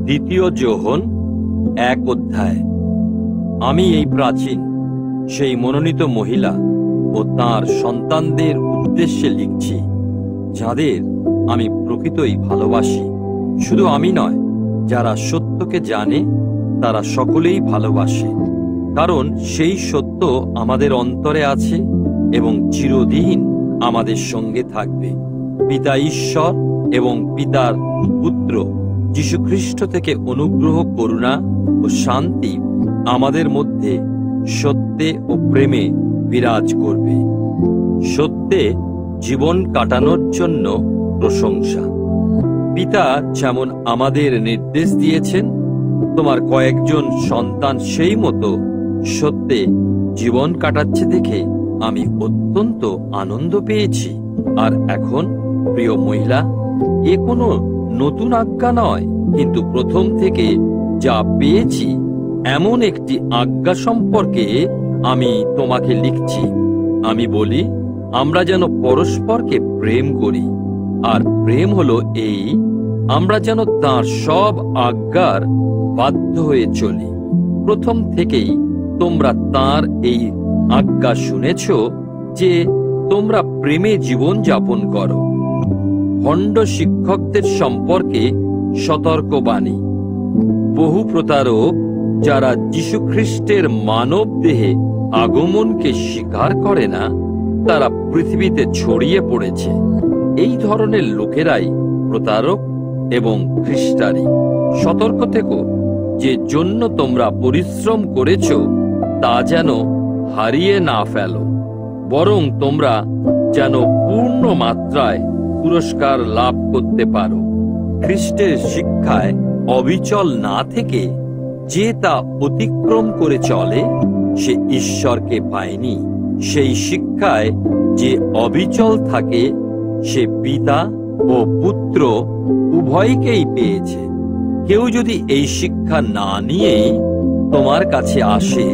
দ্বিতীয় যোহন 1 অধ্যায়। আমি এই প্রাচীন সেই মনোনীত মহিলা ও তার সন্তানদের উদ্দেশ্যে লিখছি, যাদের আমি প্রকৃতই ভালোবাসি। শুধু আমি নয়, যারা সত্যকে জানে তারা সকলেই ভালোবাসে, কারণ সেই সত্য আমাদের অন্তরে আছে এবং চিরদিন আমাদের সঙ্গে থাকবে। পিতা ঈশ্বর এবং পিতার পুত্র যীশুখ্রিস্ট থেকে অনুগ্রহ, করুণা ও শান্তি আমাদের মধ্যে সত্যে ও প্রেমে বিরাজ করবে। সত্যে জীবন কাটানোর জন্য প্রশংসা। পিতা যেমন আমাদের নির্দেশ দিয়েছেন, তোমার কয়েকজন সন্তান সেই মতো সত্যে জীবন কাটাচ্ছে দেখে আমি অত্যন্ত আনন্দ পেয়েছি। আর এখন প্রিয় মহিলা, এ কোনো নতুন আজ্ঞা নয়, কিন্তু প্রথম থেকে যা পেয়েছি এমন একটি আজ্ঞা সম্পর্কে আমি তোমাকে লিখছি। আমি বলি, আমরা যেন পরস্পরকে প্রেম করি। আর প্রেম হলো এই, আমরা যেন তাঁর সব আজ্ঞার বাধ্য হয়ে চলি। প্রথম থেকেই তোমরা তাঁর এই আজ্ঞা শুনেছ যে তোমরা প্রেমে জীবন যাপন করো। ভণ্ড শিক্ষকদের সম্পর্কে সতর্কবাণী। বহু প্রতারক, যারা যীশুখ্রিস্টের মানব দেহে আগমনকে স্বীকার করে না, তারা পৃথিবীতে ছড়িয়ে পড়েছে। এই ধরনের লোকেরাই প্রতারক এবং খ্রিস্টানি। সতর্ক থেকো, যে জন্য তোমরা পরিশ্রম করেছ তা যেন হারিয়ে না ফেলো, বরং তোমরা যেন পূর্ণ মাত্রায় পুরস্কার লাভ করতে পারো। খ্রিস্টের শিক্ষায় অবিচল না থেকে যে তা অতিক্রম করে চলে, সে ঈশ্বরকে পায়নি। সেই শিক্ষায় যে অবিচল থাকে, সে পিতা ও পুত্র উভয়কেই পেয়েছে। কেউ যদি এই শিক্ষা না নিয়েই তোমার কাছে আসে,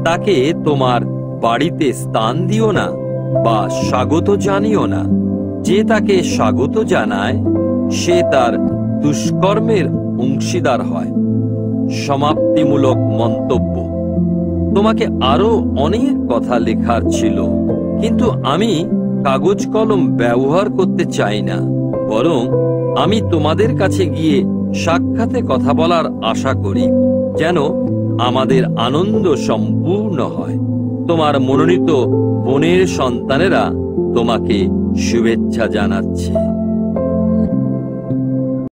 তাকে তোমার বাড়িতে স্থান দিও না বা স্বাগত জানিও না। যে তাকে স্বাগত জানায়, সে তার দুষ্কর্মের অংশীদার হয়। সমাপ্তিমূলক মন্তব্য। তোমাকে আরো অনেক কথা লেখার ছিল, কিন্তু আমি কাগজ কলম ব্যবহার করতে চাই না, বরং আমি তোমাদের কাছে গিয়ে সাক্ষাতে কথা বলার আশা করি, যেন আমাদের আনন্দ সম্পূর্ণ হয়। তোমার মনোনীত বোনের সন্তানেরা তোমাকে শুভেচ্ছা জানাচ্ছে।